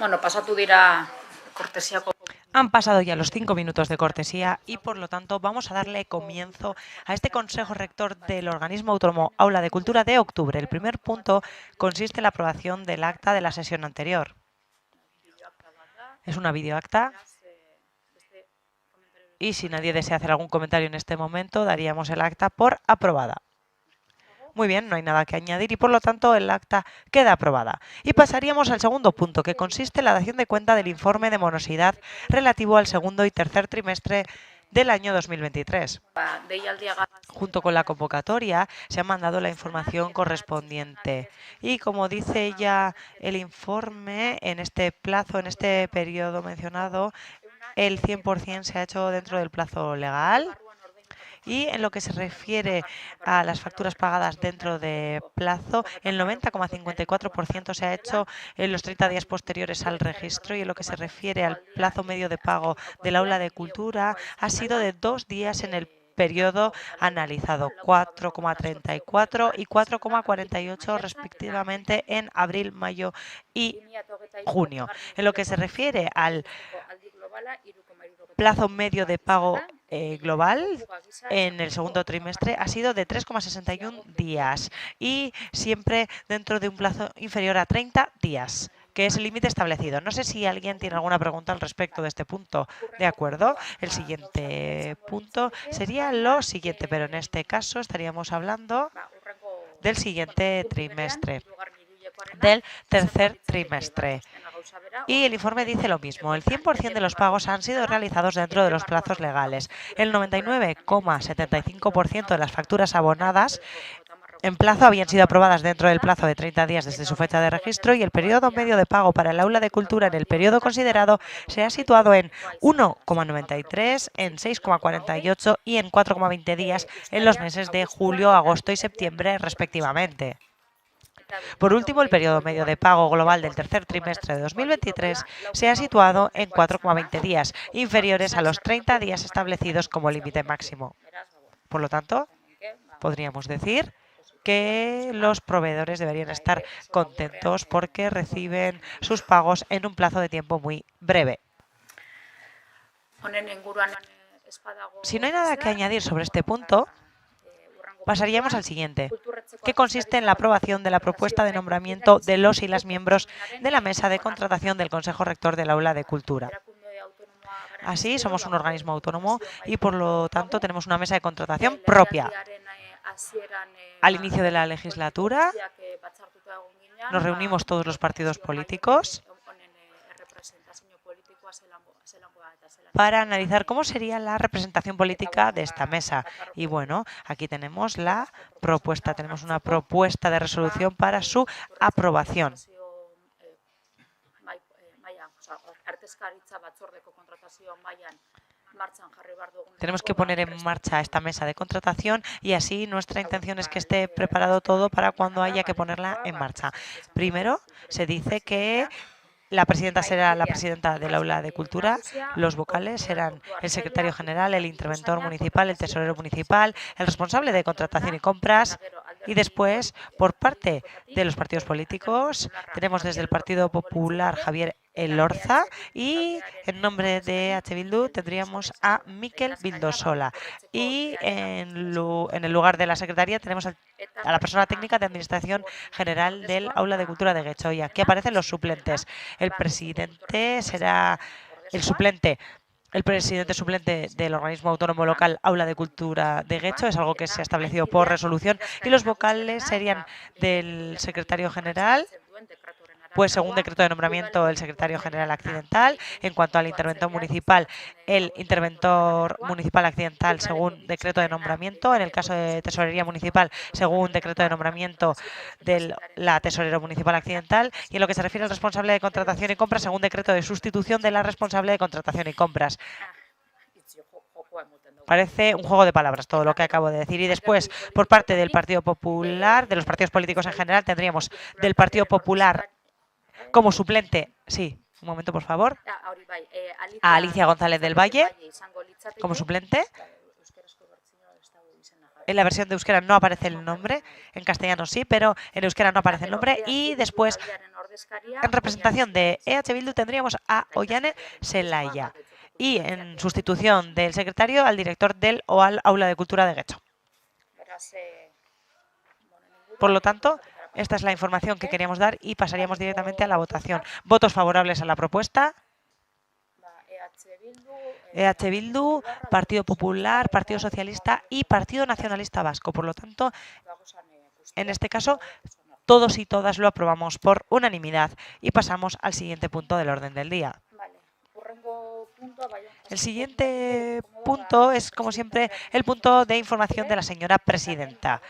Bueno, pasatu dira kortesiako. Han pasado ya los 5 minutos de cortesía y, por lo tanto, vamos a darle comienzo a este Consejo Rector del Organismo Autónomo Aula de Cultura de octubre. El primer punto consiste en la aprobación del acta de la sesión anterior. Es una videoacta y, si nadie desea hacer algún comentario en este momento, daríamos el acta por aprobada. Muy bien, no hay nada que añadir y, por lo tanto, el acta queda aprobada. Y pasaríamos al segundo punto, que consiste en la dación de cuenta del informe de morosidad relativo al segundo y tercer trimestre del año 2023. Junto con la convocatoria se ha mandado la información correspondiente. Y, como dice ya el informe, en este plazo, en este periodo mencionado, el 100% se ha hecho dentro del plazo legal. Y en lo que se refiere a las facturas pagadas dentro de plazo, el 90,54% se ha hecho en los 30 días posteriores al registro, y en lo que se refiere al plazo medio de pago del aula de cultura, ha sido de 2 días en el periodo analizado, 4,34 y 4,48 respectivamente en abril, mayo y junio. En lo que se refiere al plazo medio de pago global en el segundo trimestre ha sido de 3,61 días y siempre dentro de un plazo inferior a 30 días, que es el límite establecido. No sé si alguien tiene alguna pregunta al respecto de este punto. De acuerdo, el siguiente punto sería lo siguiente, pero en este caso estaríamos hablando del siguiente trimestre, del tercer trimestre. Y el informe dice lo mismo. El 100% de los pagos han sido realizados dentro de los plazos legales. El 99,75% de las facturas abonadas en plazo habían sido aprobadas dentro del plazo de 30 días desde su fecha de registro, y el periodo medio de pago para el aula de cultura en el periodo considerado se ha situado en 1,93, en 6,48 y en 4,20 días en los meses de julio, agosto y septiembre respectivamente. Por último, el periodo medio de pago global del tercer trimestre de 2023 se ha situado en 4,20 días, inferiores a los 30 días establecidos como límite máximo. Por lo tanto, podríamos decir que los proveedores deberían estar contentos porque reciben sus pagos en un plazo de tiempo muy breve. Si no hay nada que añadir sobre este punto, pasaríamos al siguiente, que consiste en la aprobación de la propuesta de nombramiento de los y las miembros de la mesa de contratación del Consejo Rector del Aula de Cultura. Así, somos un organismo autónomo y, por lo tanto, tenemos una mesa de contratación propia. Al inicio de la legislatura nos reunimos todos los partidos políticos para analizar cómo sería la representación política de esta mesa. Y bueno, aquí tenemos la propuesta, tenemos una propuesta de resolución para su aprobación. Tenemos que poner en marcha esta mesa de contratación y así nuestra intención es que esté preparado todo para cuando haya que ponerla en marcha. Primero, se dice que la presidenta será la presidenta del aula de cultura, los vocales serán el secretario general, el interventor municipal, el tesorero municipal, el responsable de contratación y compras, y después, por parte de los partidos políticos, tenemos desde el Partido Popular Javier Elorza y en nombre de H. Bildu tendríamos a Mikel Bildosola. Y en el lugar de la secretaria tenemos a la persona técnica de Administración General del Aula de Cultura de Getxo. Y aquí aparecen los suplentes. El presidente será el suplente. El presidente suplente del organismo autónomo local Aula de Cultura de Getxo es algo que se ha establecido por resolución, y los vocales serían del secretario general, pues según decreto de nombramiento el secretario general accidental. En cuanto al interventor municipal, el interventor municipal accidental según decreto de nombramiento. En el caso de tesorería municipal, según decreto de nombramiento de la tesorera municipal accidental. Y en lo que se refiere al responsable de contratación y compras, según decreto de sustitución de la responsable de contratación y compras. Parece un juego de palabras todo lo que acabo de decir. Y después, por parte del Partido Popular, de los partidos políticos en general, tendríamos del Partido Popular como suplente, sí, un momento por favor, a Alicia González del Valle como suplente. En la versión de euskera no aparece el nombre, en castellano sí, pero en euskera no aparece el nombre. Y después En representación de EH Bildu tendríamos a Ollane Zelaya y en sustitución del secretario al director del OAL Aula de Cultura de Getxo. Por lo tanto, esta es la información que queríamos dar y pasaríamos directamente a la votación. Votos favorables a la propuesta. EH Bildu, Partido Popular, Partido Socialista y Partido Nacionalista Vasco. Por lo tanto, en este caso, todos y todas lo aprobamos por unanimidad y pasamos al siguiente punto del orden del día. El siguiente punto es, como siempre, el punto de información de la señora presidenta.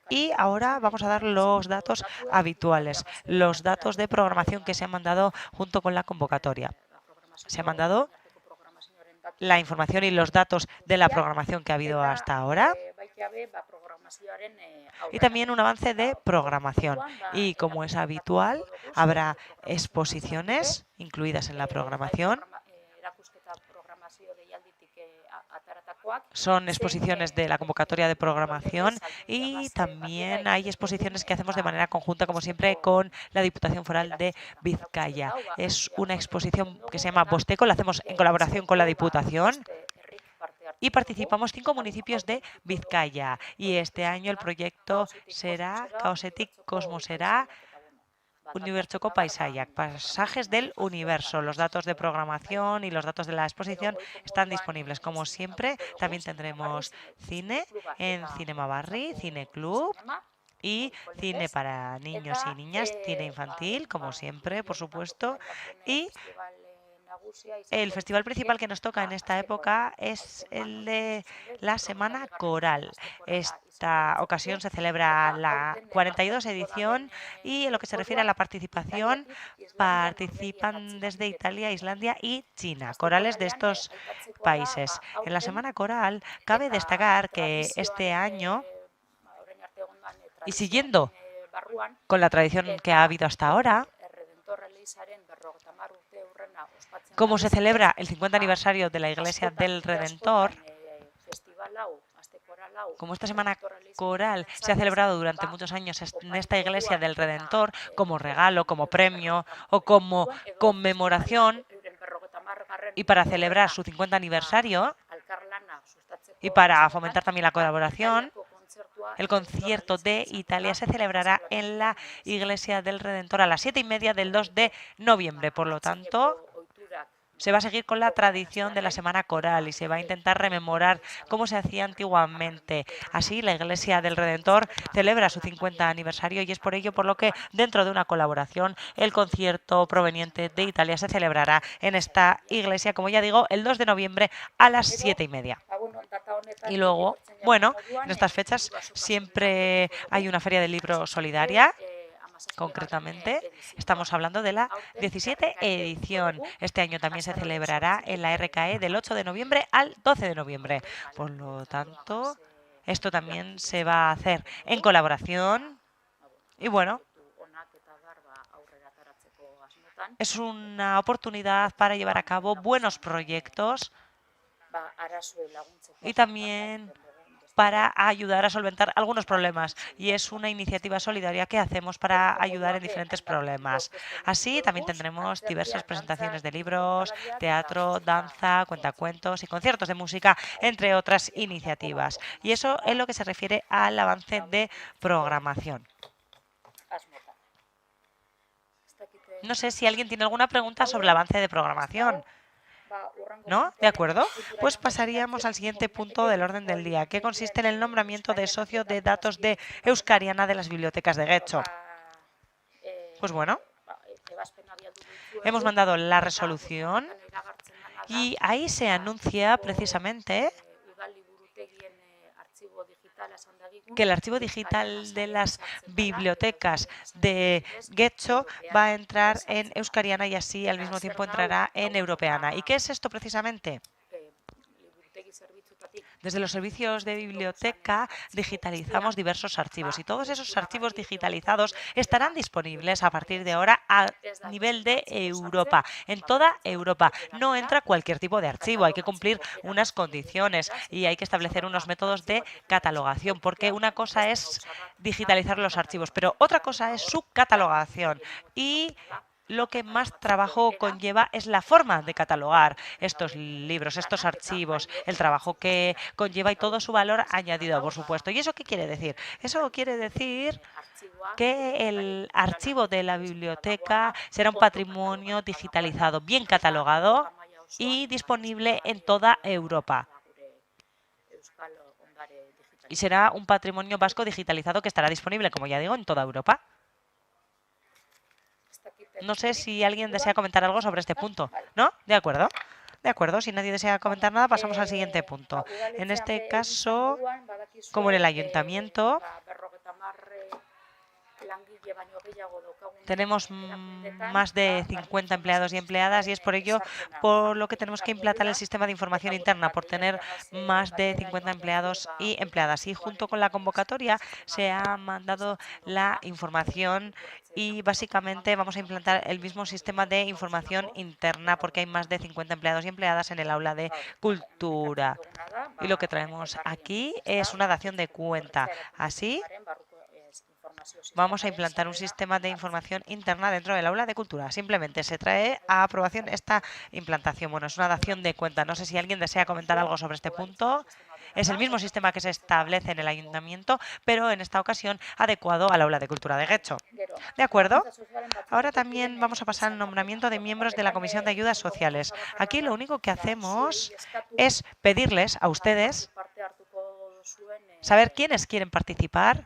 Y ahora vamos a dar los datos habituales, los datos de programación que se han mandado junto con la convocatoria. Se ha mandado la información y los datos de la programación que ha habido hasta ahora y también un avance de programación. Y como es habitual, habrá exposiciones incluidas en la programación. Son exposiciones de la convocatoria de programación y también hay exposiciones que hacemos de manera conjunta, como siempre, con la Diputación Foral de Vizcaya. Es una exposición que se llama Bosteco, la hacemos en colaboración con la Diputación y participamos 5 municipios de Vizcaya. Y este año el proyecto será Kaosetik Kosmosera Unibertsoko Paisaiak, pasajes del universo. Los datos de programación y los datos de la exposición están disponibles. Como siempre, también tendremos cine en Cinema Barri, Cine Club y cine para niños y niñas, cine infantil, como siempre, por supuesto. Y el festival principal que nos toca en esta época es el de la Semana Coral. Esta ocasión se celebra la 42 edición y en lo que se refiere a la participación, participan desde Italia, Islandia y China, corales de estos países. En la Semana Coral cabe destacar que este año, y siguiendo con la tradición que ha habido hasta ahora, como se celebra el 50 aniversario de la Iglesia del Redentor, como esta Semana Coral se ha celebrado durante muchos años en esta Iglesia del Redentor, como regalo, como premio o como conmemoración, y para celebrar su 50 aniversario y para fomentar también la colaboración, el concierto de Italia se celebrará en la Iglesia del Redentor a las 7:30 del 2 de noviembre. Por lo tanto, se va a seguir con la tradición de la Semana Coral y se va a intentar rememorar cómo se hacía antiguamente. Así, la Iglesia del Redentor celebra su 50 aniversario y es por ello por lo que, dentro de una colaboración, el concierto proveniente de Italia se celebrará en esta iglesia, como ya digo, el 2 de noviembre a las 7:30. Y luego, bueno, en estas fechas siempre hay una feria del libro solidaria. Concretamente, estamos hablando de la 17 edición. Este año también se celebrará en la RKE del 8 de noviembre al 12 de noviembre. Por lo tanto, esto también se va a hacer en colaboración. Y bueno, es una oportunidad para llevar a cabo buenos proyectos y también para ayudar a solventar algunos problemas, y es una iniciativa solidaria que hacemos para ayudar en diferentes problemas. Así también tendremos diversas presentaciones de libros, teatro, danza, cuentacuentos y conciertos de música, entre otras iniciativas. Y eso es lo que se refiere al avance de programación. No sé si alguien tiene alguna pregunta sobre el avance de programación. ¿No? ¿De acuerdo? Pues pasaríamos al siguiente punto del orden del día, que consiste en el nombramiento de socio de datos de Euskariana de las bibliotecas de Getxo. Pues bueno, hemos mandado la resolución y ahí se anuncia precisamente que el archivo digital de las bibliotecas de Getxo va a entrar en Euskariana y así al mismo tiempo entrará en Europeana. ¿Y qué es esto precisamente? Desde los servicios de biblioteca digitalizamos diversos archivos y todos esos archivos digitalizados estarán disponibles a partir de ahora a nivel de Europa, en toda Europa. No entra cualquier tipo de archivo, hay que cumplir unas condiciones y hay que establecer unos métodos de catalogación, porque una cosa es digitalizar los archivos, pero otra cosa es su catalogación y lo que más trabajo conlleva es la forma de catalogar estos libros, estos archivos, el trabajo que conlleva y todo su valor añadido, por supuesto. ¿Y eso qué quiere decir? Eso quiere decir que el archivo de la biblioteca será un patrimonio digitalizado, bien catalogado y disponible en toda Europa. Y será un patrimonio vasco digitalizado que estará disponible, como ya digo, en toda Europa. No sé si alguien desea comentar algo sobre este punto. ¿No? De acuerdo. De acuerdo, si nadie desea comentar nada, pasamos al siguiente punto. En este caso, como en el ayuntamiento, tenemos más de 50 empleados y empleadas y es por ello por lo que tenemos que implantar el sistema de información interna, por tener más de 50 empleados y empleadas. Y junto con la convocatoria se ha mandado la información y básicamente vamos a implantar el mismo sistema de información interna porque hay más de 50 empleados y empleadas en el aula de cultura. Y lo que traemos aquí es una dación de cuenta. Así, vamos a implantar un sistema de información interna dentro del aula de cultura. Simplemente se trae a aprobación esta implantación. Bueno, es una dación de cuenta. No sé si alguien desea comentar algo sobre este punto. Es el mismo sistema que se establece en el ayuntamiento, pero en esta ocasión adecuado al aula de cultura de Getxo. ¿De acuerdo? Ahora también vamos a pasar al nombramiento de miembros de la Comisión de Ayudas Sociales. Aquí lo único que hacemos es pedirles a ustedes saber quiénes quieren participar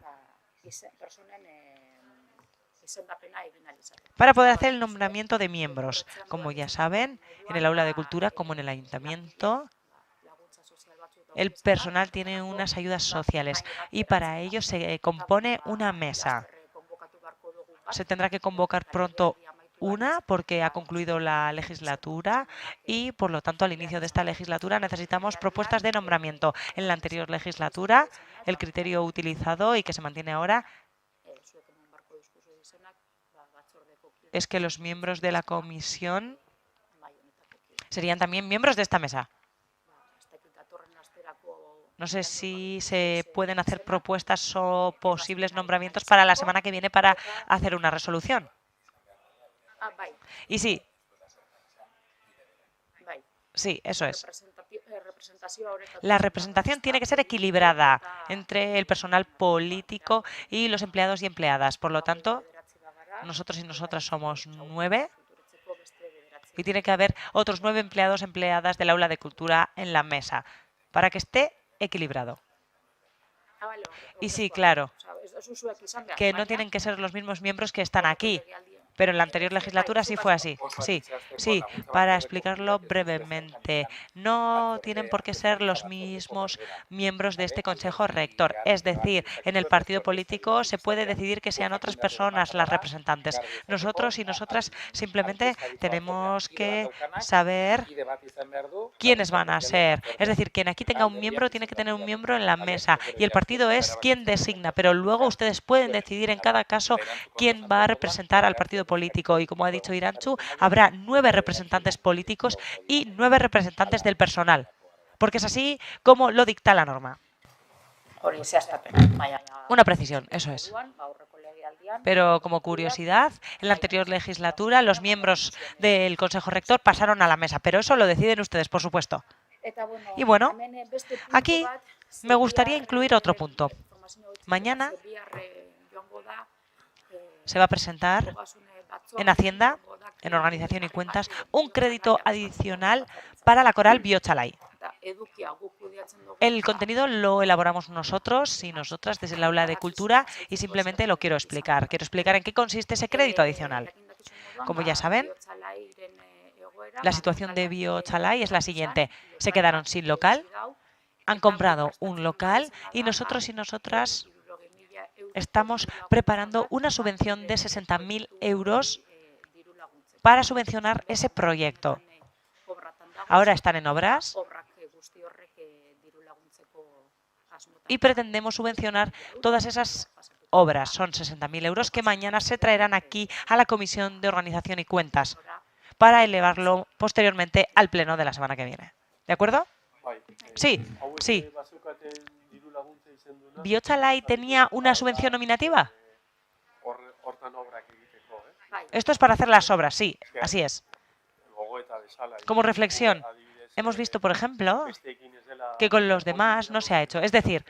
para poder hacer el nombramiento de miembros. Como ya saben, en el aula de cultura como en el ayuntamiento, el personal tiene unas ayudas sociales y para ello se compone una mesa. Se tendrá que convocar pronto una porque ha concluido la legislatura y, por lo tanto, al inicio de esta legislatura necesitamos propuestas de nombramiento. En la anterior legislatura, el criterio utilizado y que se mantiene ahora es que los miembros de la comisión serían también miembros de esta mesa. No sé si se pueden hacer propuestas o posibles nombramientos para la semana que viene para hacer una resolución. Y sí. Sí, eso es. La representación tiene que ser equilibrada entre el personal político y los empleados y empleadas. Por lo tanto, nosotros y nosotras somos 9 y tiene que haber otros 9 empleados y empleadas del aula de cultura en la mesa para que esté equilibrado. Y sí, claro, que no tienen que ser los mismos miembros que están aquí, pero en la anterior legislatura sí fue así. Sí, para explicarlo brevemente, no tienen por qué ser los mismos miembros de este Consejo Rector. Es decir, en el partido político se puede decidir que sean otras personas las representantes. Nosotros y nosotras simplemente tenemos que saber quiénes van a ser. Es decir, quien aquí tenga un miembro tiene que tener un miembro en la mesa y el partido es quien designa, pero luego ustedes pueden decidir en cada caso quién va a representar al partido político y, como ha dicho Irantzu, habrá 9 representantes políticos y 9 representantes del personal, porque es así como lo dicta la norma. Una precisión, eso es. Pero como curiosidad, en la anterior legislatura los miembros del Consejo Rector pasaron a la mesa, pero eso lo deciden ustedes, por supuesto. Y bueno, aquí me gustaría incluir otro punto. Mañana se va a presentar en Hacienda, en Organización y Cuentas, un crédito adicional para la coral Biotxalai. El contenido lo elaboramos nosotros y nosotras desde el aula de cultura y simplemente lo quiero explicar. Quiero explicar en qué consiste ese crédito adicional. Como ya saben, la situación de Biotxalai es la siguiente. Se quedaron sin local, han comprado un local y nosotros y nosotras estamos preparando una subvención de 60.000 euros para subvencionar ese proyecto. Ahora están en obras y pretendemos subvencionar todas esas obras. Son 60.000 euros que mañana se traerán aquí a la Comisión de Organización y Cuentas para elevarlo posteriormente al pleno de la semana que viene. ¿De acuerdo? Sí, sí. ¿Bihotza Lai tenía una subvención nominativa? Esto es para hacer las obras, sí, así es. Como reflexión, hemos visto, por ejemplo, que con los demás no se ha hecho. Es decir,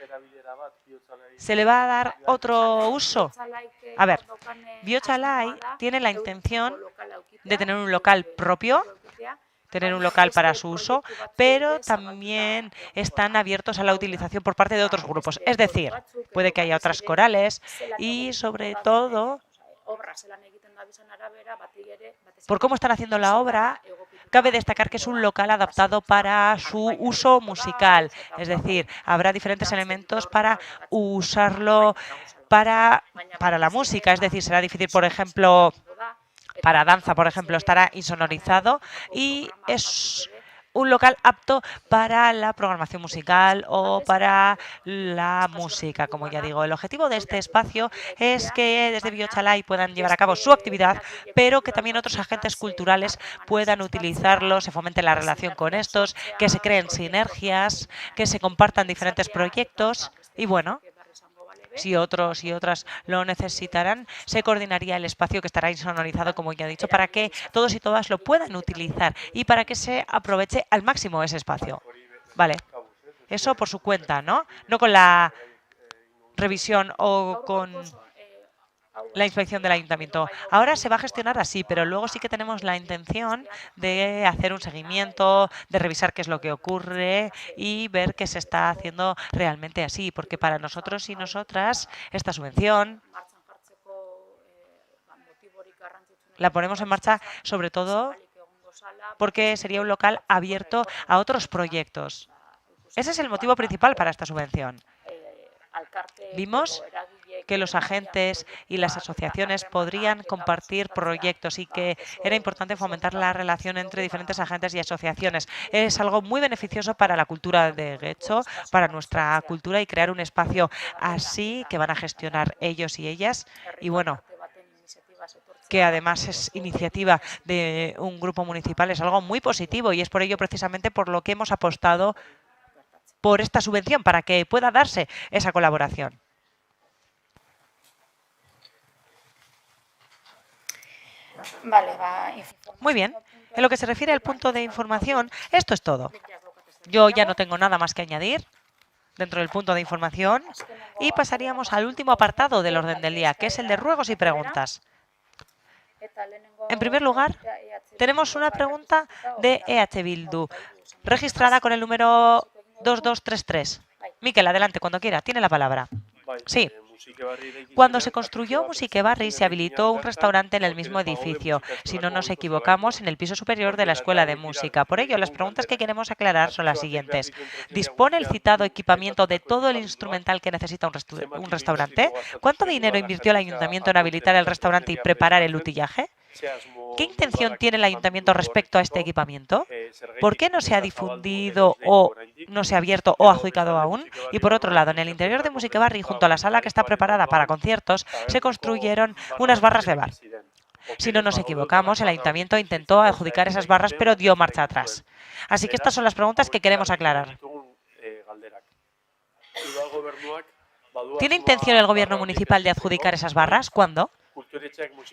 ¿se le va a dar otro uso? A ver, Bihotza Lai tiene la intención de tener un local propio, tener un local para su uso, pero también están abiertos a la utilización por parte de otros grupos. Es decir, puede que haya otras corales y, sobre todo, por cómo están haciendo la obra, cabe destacar que es un local adaptado para su uso musical. Es decir, habrá diferentes elementos para usarlo para la música. Es decir, será difícil, por ejemplo, para danza, por ejemplo, estará insonorizado y es un local apto para la programación musical o para la música, como ya digo. El objetivo de este espacio es que desde Bihotza Lai puedan llevar a cabo su actividad, pero que también otros agentes culturales puedan utilizarlo, se fomente la relación con estos, que se creen sinergias, que se compartan diferentes proyectos y, bueno, si otros y otras lo necesitarán, se coordinaría el espacio que estará insonorizado, como ya he dicho, para que todos y todas lo puedan utilizar y para que se aproveche al máximo ese espacio. Vale, eso por su cuenta, ¿no? No con la revisión o con la inspección del ayuntamiento. Ahora se va a gestionar así, pero luego sí que tenemos la intención de hacer un seguimiento, de revisar qué es lo que ocurre y ver que se está haciendo realmente así, porque para nosotros y nosotras esta subvención la ponemos en marcha sobre todo porque sería un local abierto a otros proyectos. Ese es el motivo principal para esta subvención. Vimos que los agentes y las asociaciones podrían compartir proyectos y que era importante fomentar la relación entre diferentes agentes y asociaciones. Es algo muy beneficioso para la cultura de Getxo, para nuestra cultura, y crear un espacio así que van a gestionar ellos y ellas. Y bueno, que además es iniciativa de un grupo municipal, es algo muy positivo y es por ello precisamente por lo que hemos apostado por esta subvención, para que pueda darse esa colaboración. Muy bien. En lo que se refiere al punto de información, esto es todo. Yo ya no tengo nada más que añadir dentro del punto de información y pasaríamos al último apartado del orden del día, que es el de ruegos y preguntas. En primer lugar, tenemos una pregunta de EH Bildu, registrada con el número 2233. Miquel, adelante, cuando quiera, tiene la palabra. Sí. Cuando se construyó Musikebarri se habilitó un restaurante en el mismo edificio, si no nos equivocamos, en el piso superior de la Escuela de Música. Por ello, las preguntas que queremos aclarar son las siguientes. ¿Dispone el citado equipamiento de todo el instrumental que necesita un restaurante? ¿Cuánto dinero invirtió el ayuntamiento en habilitar el restaurante y preparar el utillaje? ¿Qué intención tiene el ayuntamiento respecto a este equipamiento? ¿Por qué no se ha difundido o no se ha abierto o adjudicado aún? Y por otro lado, en el interior de Musikebarri, junto a la sala que está preparada para conciertos, se construyeron unas barras de bar. Si no nos equivocamos, el ayuntamiento intentó adjudicar esas barras, pero dio marcha atrás. Así que estas son las preguntas que queremos aclarar. ¿Tiene intención el gobierno municipal de adjudicar esas barras? ¿Cuándo?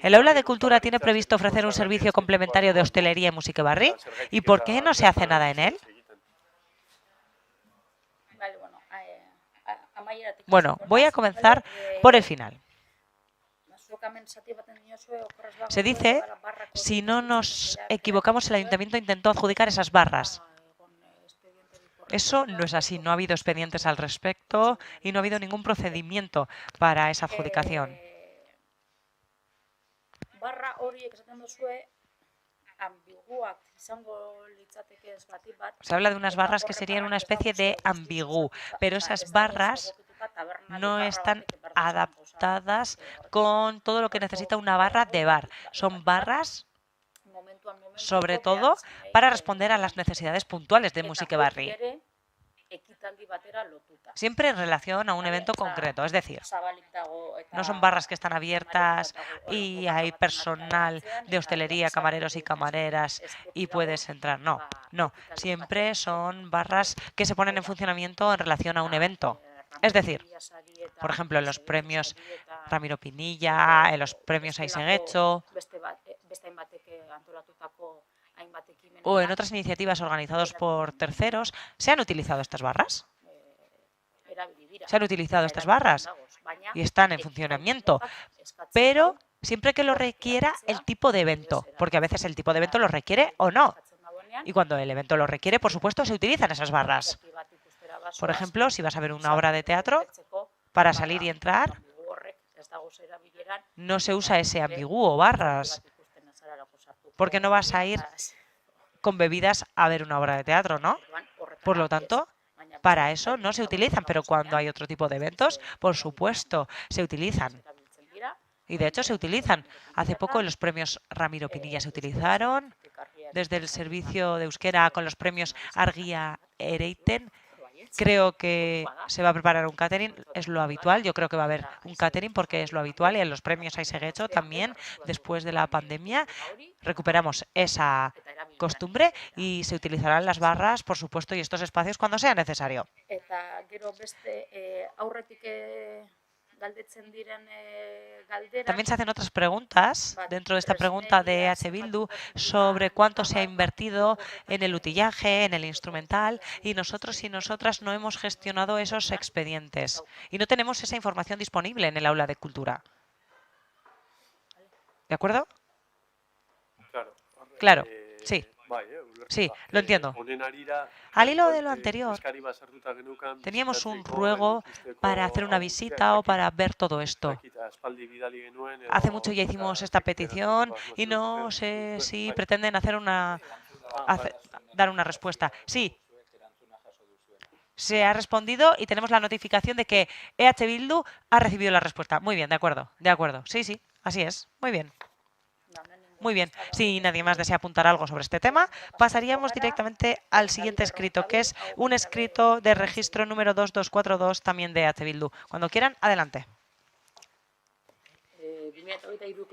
¿El aula de cultura tiene previsto ofrecer un servicio complementario de hostelería en Musikebarri? ¿Y por qué no se hace nada en él? Bueno, voy a comenzar por el final. Se dice, si no nos equivocamos, el ayuntamiento intentó adjudicar esas barras. Eso no es así, no ha habido expedientes al respecto y no ha habido ningún procedimiento para esa adjudicación. Se habla de unas barras que serían una especie de ambigú, pero esas barras no están adaptadas con todo lo que necesita una barra de bar. Son barras, sobre todo, para responder a las necesidades puntuales de Musikebarri. siempre en relación a un evento concreto. Es decir, no son barras que están abiertas y hay personal de hostelería, camareros y camareras y puedes entrar. No, no. Siempre son barras que se ponen en funcionamiento en relación a un evento. Es decir, por ejemplo, en los premios Ramiro Pinilla, en los premios Aiseguecho o en otras iniciativas organizadas por terceros, ¿se han utilizado estas barras? Se han utilizado estas barras y están en funcionamiento, pero siempre que lo requiera el tipo de evento, porque a veces el tipo de evento lo requiere o no. Y cuando el evento lo requiere, por supuesto, se utilizan esas barras. Por ejemplo, si vas a ver una obra de teatro, para salir y entrar, no se usa ese ambiguo barras, porque no vas a ir con bebidas a ver una obra de teatro, ¿no? Por lo tanto, para eso no se utilizan, pero cuando hay otro tipo de eventos, por supuesto, se utilizan. Y de hecho se utilizan. Hace poco en los premios Ramiro Pinilla se utilizaron, desde el servicio de euskera con los premios Argia Ereiten. Creo que se va a preparar un catering, es lo habitual. Yo creo que va a haber un catering porque es lo habitual y en los premios Aiseguecho también, después de la pandemia, recuperamos esa costumbre y se utilizarán las barras, por supuesto, y estos espacios cuando sea necesario. También se hacen otras preguntas dentro de esta pregunta de EH Bildu sobre cuánto se ha invertido en el utillaje, en el instrumental, y nosotros y nosotras no hemos gestionado esos expedientes y no tenemos esa información disponible en el aula de cultura. ¿De acuerdo? Claro, sí. Sí, lo entiendo. Al hilo de lo anterior, teníamos un ruego para hacer una visita o para ver todo esto. Hace mucho ya hicimos esta petición y no sé si pretenden dar una respuesta. Sí, se ha respondido y tenemos la notificación de que EH Bildu ha recibido la respuesta. Muy bien, de acuerdo, de acuerdo. Sí, sí, así es. Muy bien. Muy bien, si nadie más desea apuntar algo sobre este tema, pasaríamos directamente al siguiente escrito, que es un escrito de registro número 2242, también de EH Bildu. Cuando quieran, adelante.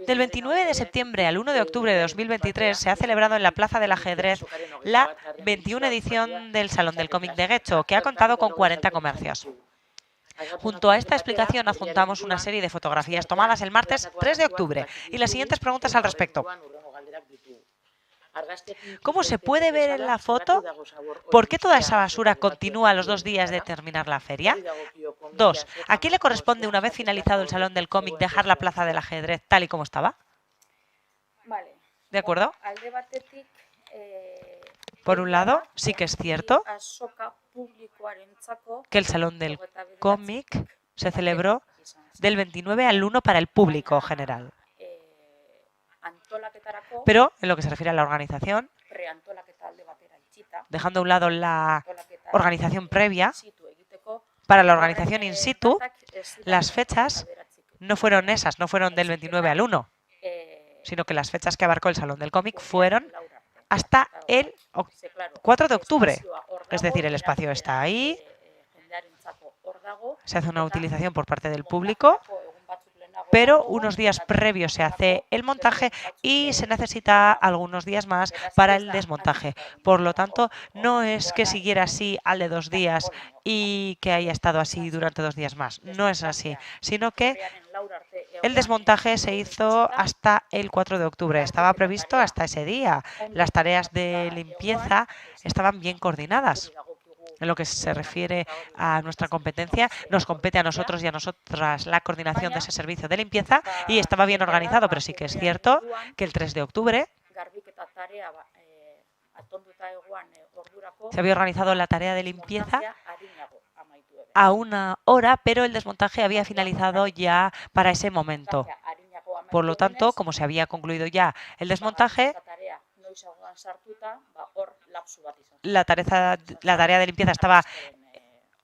Del 29 de septiembre al 1 de octubre de 2023 se ha celebrado en la Plaza del Ajedrez la 21 edición del Salón del Cómic de Getxo, que ha contado con 40 comercios. Junto a esta explicación adjuntamos una serie de fotografías tomadas el martes 3 de octubre y las siguientes preguntas al respecto. ¿Cómo se puede ver en la foto? ¿Por qué toda esa basura continúa a los 2 días de terminar la feria? 2. ¿A quién le corresponde, una vez finalizado el Salón del Cómic, dejar la Plaza del Ajedrez tal y como estaba? ¿De acuerdo? Por un lado, sí que es cierto que el Salón del Cómic se celebró del 29 al 1 para el público general. Pero en lo que se refiere a la organización, dejando a un lado la organización previa, para la organización in situ, las fechas no fueron esas, no fueron del 29 al 1, sino que las fechas que abarcó el Salón del Cómic fueron hasta el 4 de octubre. Es decir, el espacio está ahí, se hace una utilización por parte del público, pero unos días previos se hace el montaje y se necesita algunos días más para el desmontaje. Por lo tanto, no es que siguiera así al de 2 días y que haya estado así durante 2 días más. No es así, sino que el desmontaje se hizo hasta el 4 de octubre. Estaba previsto hasta ese día. Las tareas de limpieza estaban bien coordinadas. En lo que se refiere a nuestra competencia, nos compete a nosotros y a nosotras la coordinación de ese servicio de limpieza y estaba bien organizado, pero sí que es cierto que el 3 de octubre se había organizado la tarea de limpieza a 1 hora, pero el desmontaje había finalizado ya para ese momento. Por lo tanto, como se había concluido ya el desmontaje, la tarea de limpieza estaba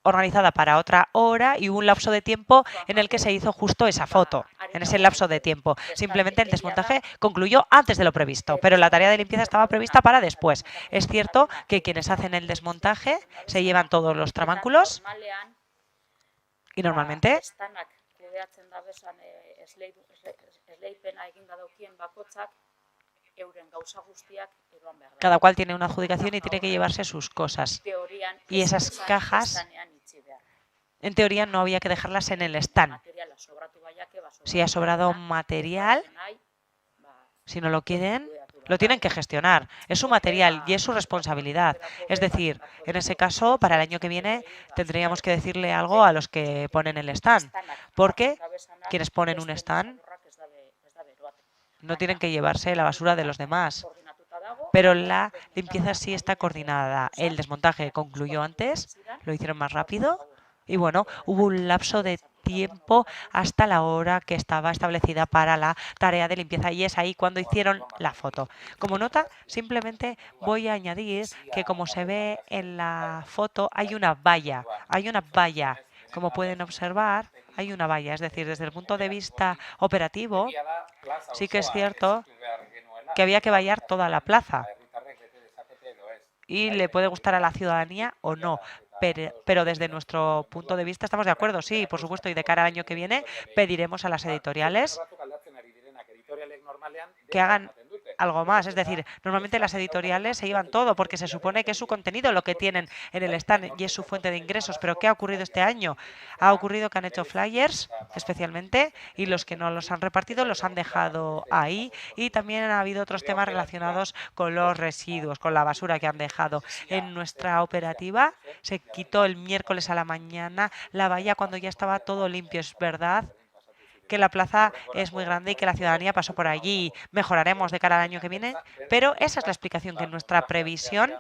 organizada para otra hora y hubo un lapso de tiempo en el que se hizo justo esa foto, en ese lapso de tiempo. Simplemente el desmontaje concluyó antes de lo previsto, pero la tarea de limpieza estaba prevista para después. Es cierto que quienes hacen el desmontaje se llevan todos los tramánculos y normalmente cada cual tiene una adjudicación y tiene que llevarse sus cosas. Y esas cajas, en teoría, no había que dejarlas en el stand. Si ha sobrado material, si no lo quieren, lo tienen que gestionar. Es su material y es su responsabilidad. Es decir, en ese caso, para el año que viene, tendríamos que decirle algo a los que ponen el stand. Porque quienes ponen un stand no tienen que llevarse la basura de los demás. Pero la limpieza sí está coordinada. El desmontaje concluyó antes, lo hicieron más rápido y bueno, hubo un lapso de tiempo hasta la hora que estaba establecida para la tarea de limpieza y es ahí cuando hicieron la foto. Como nota, simplemente voy a añadir que como se ve en la foto hay una valla, como pueden observar, hay una valla, es decir, desde el punto de vista operativo, sí que es cierto que había que vallar toda la plaza y le puede gustar a la ciudadanía o no. Pero desde nuestro punto de vista estamos de acuerdo, sí, por supuesto, y de cara al año que viene pediremos a las editoriales que hagan algo más. Es decir, normalmente las editoriales se llevan todo porque se supone que es su contenido lo que tienen en el stand y es su fuente de ingresos. Pero ¿qué ha ocurrido este año? Ha ocurrido que han hecho flyers especialmente y los que no los han repartido los han dejado ahí y también ha habido otros temas relacionados con los residuos, con la basura que han dejado. En nuestra operativa se quitó el miércoles a la mañana la valla cuando ya estaba todo limpio, es verdad que la plaza es muy grande y que la ciudadanía pasó por allí. Mejoraremos de cara al año que viene, pero esa es la explicación, que en nuestra previsión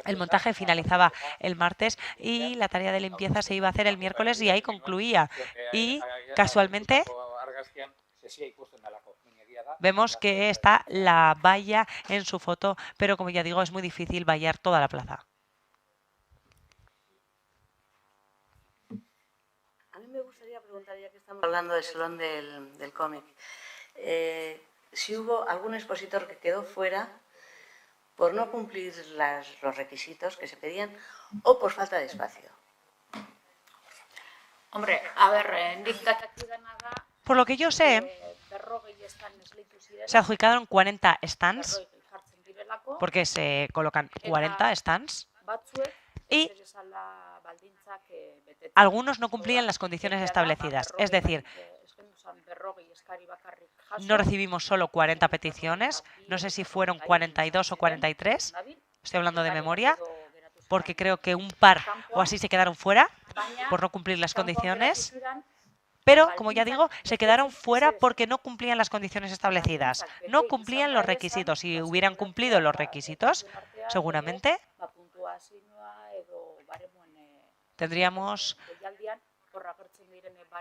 el montaje finalizaba el martes y la tarea de limpieza se iba a hacer el miércoles y ahí concluía. Y casualmente vemos que está la valla en su foto, pero como ya digo, es muy difícil vallar toda la plaza. Ya que estamos hablando del Salón del Cómic, si hubo algún expositor que quedó fuera por no cumplir los requisitos que se pedían o por falta de espacio. Hombre, a ver, por lo que yo sé, se adjudicaron 40 stands, porque se colocan 40 stands, y algunos no cumplían las condiciones establecidas. Es decir, no recibimos solo 40 peticiones, no sé si fueron 42 o 43, estoy hablando de memoria, porque creo que un par o así se quedaron fuera por no cumplir las condiciones. Pero, como ya digo, se quedaron fuera porque no cumplían las condiciones establecidas. No cumplían los requisitos. Si hubieran cumplido los requisitos, seguramente tendríamos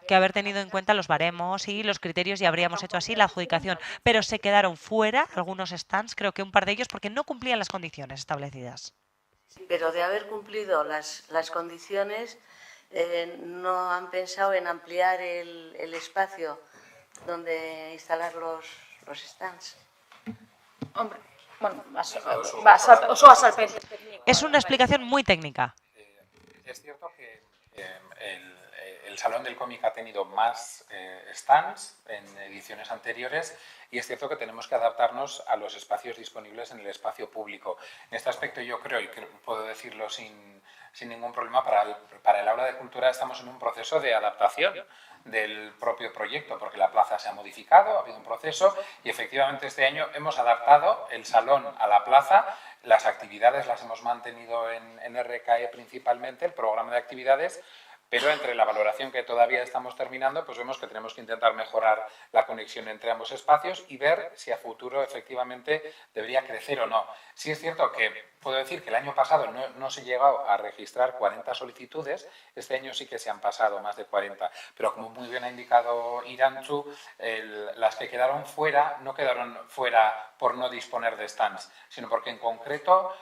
que haber tenido en cuenta los baremos y los criterios y habríamos hecho así la adjudicación. Pero se quedaron fuera algunos stands, creo que un par de ellos, porque no cumplían las condiciones establecidas. Pero de haber cumplido las condiciones, ¿no han pensado en ampliar el espacio donde instalar los stands? Hombre, bueno, es una explicación muy técnica. Es cierto que el Salón del Cómic ha tenido más stands en ediciones anteriores y es cierto que tenemos que adaptarnos a los espacios disponibles en el espacio público. En este aspecto yo creo, y puedo decirlo sin ningún problema, para el aula de cultura estamos en un proceso de adaptación del propio proyecto, porque la plaza se ha modificado, ha habido un proceso y efectivamente este año hemos adaptado el salón a la plaza. Las actividades las hemos mantenido en RKE principalmente, el programa de actividades, pero entre la valoración que todavía estamos terminando, pues vemos que tenemos que intentar mejorar la conexión entre ambos espacios y ver si a futuro efectivamente debería crecer o no. Sí es cierto que puedo decir que el año pasado no se llegó a registrar 40 solicitudes, este año sí que se han pasado más de 40, pero como muy bien ha indicado Irantzu, las que quedaron fuera no quedaron fuera por no disponer de stands, sino porque en concreto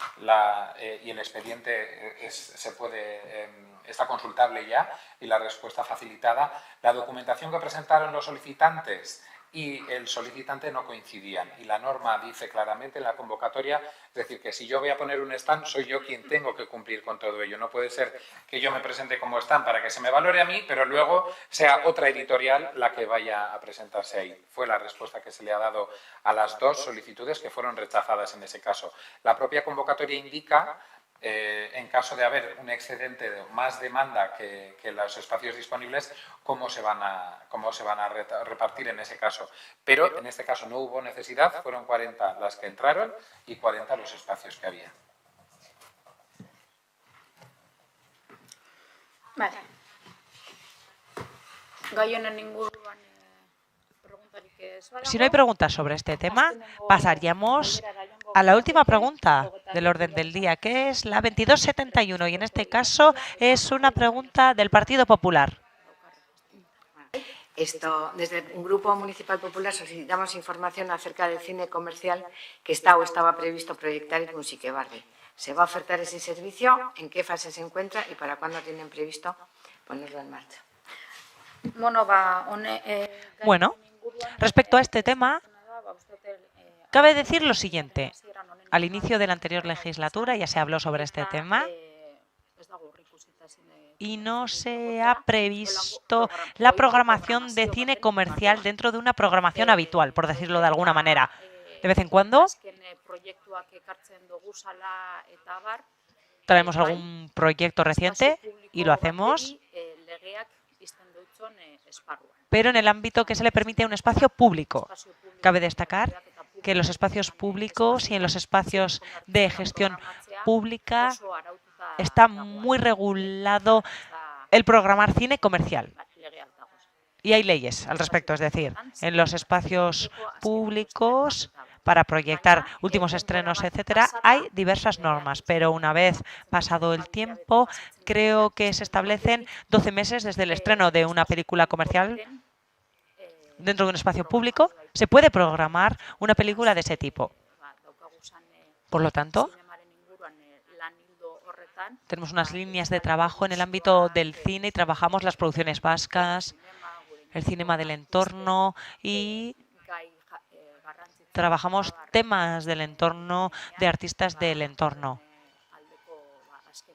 y el expediente se puede está consultable ya y la respuesta facilitada. La documentación que presentaron los solicitantes y el solicitante no coincidían, y la norma dice claramente en la convocatoria, es decir, que si yo voy a poner un stand, soy yo quien tengo que cumplir con todo ello. No puede ser que yo me presente como stand para que se me valore a mí, pero luego sea otra editorial la que vaya a presentarse ahí. Fue la respuesta que se le ha dado a las dos solicitudes que fueron rechazadas en ese caso. La propia convocatoria indica, en caso de haber un excedente de más demanda que los espacios disponibles, cómo se van a repartir en ese caso. Pero en este caso no hubo necesidad, fueron 40 las que entraron y 40 los espacios que había. Vale. Gai honen inguruan preguntarik ez badago. Si no hay preguntas sobre este tema, pasaríamos a la última pregunta del orden del día, que es la 2271, y en este caso es una pregunta del Partido Popular. Desde un grupo municipal popular solicitamos información acerca del cine comercial que está o estaba previsto proyectar en Musiquebarri. ¿Se va a ofertar ese servicio? ¿En qué fase se encuentra? ¿Y para cuándo tienen previsto ponerlo en marcha? Bueno, respecto a este tema, cabe decir lo siguiente. Al inicio de la anterior legislatura ya se habló sobre este tema y no se ha previsto la programación de cine comercial dentro de una programación habitual, por decirlo de alguna manera. De vez en cuando traemos algún proyecto reciente y lo hacemos, pero en el ámbito que se le permite a un espacio público. Cabe destacar que en los espacios públicos y en los espacios de gestión pública está muy regulado el programar cine comercial. Y hay leyes al respecto, es decir, en los espacios públicos para proyectar últimos estrenos, etcétera, hay diversas normas, pero una vez pasado el tiempo, creo que se establecen 12 meses desde el estreno de una película comercial dentro de un espacio público, se puede programar una película de ese tipo. Por lo tanto, tenemos unas líneas de trabajo en el ámbito del cine y trabajamos las producciones vascas, el cinema del entorno y trabajamos temas del entorno de artistas del entorno.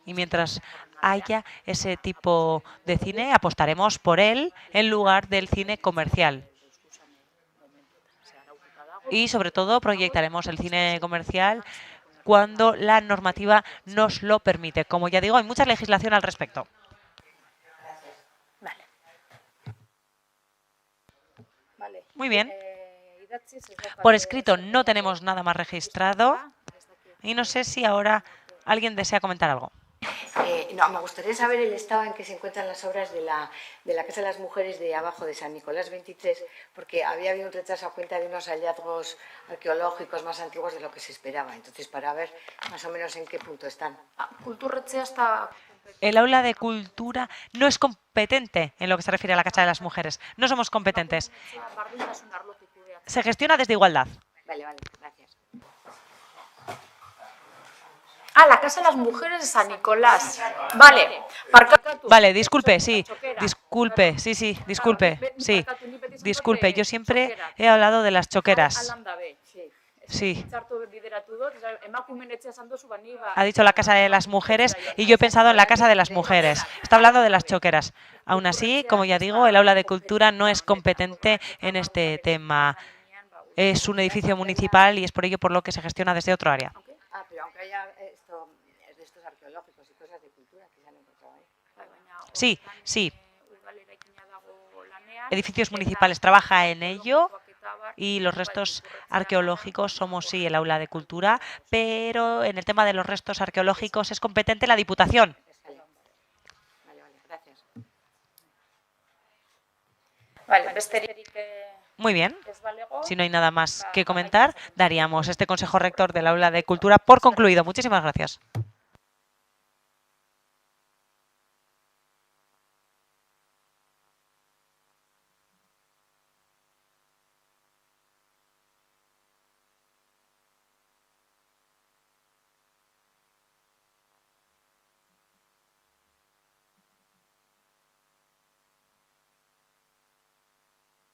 Y mientras haya ese tipo de cine, apostaremos por él en lugar del cine comercial. Y sobre todo proyectaremos el cine comercial cuando la normativa nos lo permite. Como ya digo, hay mucha legislación al respecto. Muy bien. Por escrito no tenemos nada más registrado y no sé si ahora alguien desea comentar algo. No, me gustaría saber el estado en que se encuentran las obras de la Casa de las Mujeres de abajo de San Nicolás 23, porque había habido un retraso a cuenta de unos hallazgos arqueológicos más antiguos de lo que se esperaba. Entonces, para ver más o menos en qué punto están. Kulturretzea está... El aula de cultura no es competente en lo que se refiere a la Casa de las Mujeres. No somos competentes. Se gestiona desde Igualdad. Vale, gracias. La Casa de las Mujeres de San Nicolás. Vale, disculpe, sí. Disculpe, sí, disculpe. Sí, disculpe. Yo siempre he hablado de las choqueras. Sí. Ha dicho la Casa de las Mujeres y yo he pensado en la Casa de las Mujeres. Está hablando de las choqueras. Aún así, como ya digo, el aula de cultura no es competente en este tema. Es un edificio municipal y es por ello por lo que se gestiona desde otro área. Pero aunque haya restos arqueológicos y cosas de cultura que se han encontrado ahí. Sí. Edificios municipales trabaja en ello. Y los restos arqueológicos somos, sí, el aula de cultura, pero en el tema de los restos arqueológicos es competente la Diputación. Vale, gracias. Muy bien. Si no hay nada más que comentar, daríamos este Consejo Rector del Aula de Cultura por concluido. Muchísimas gracias.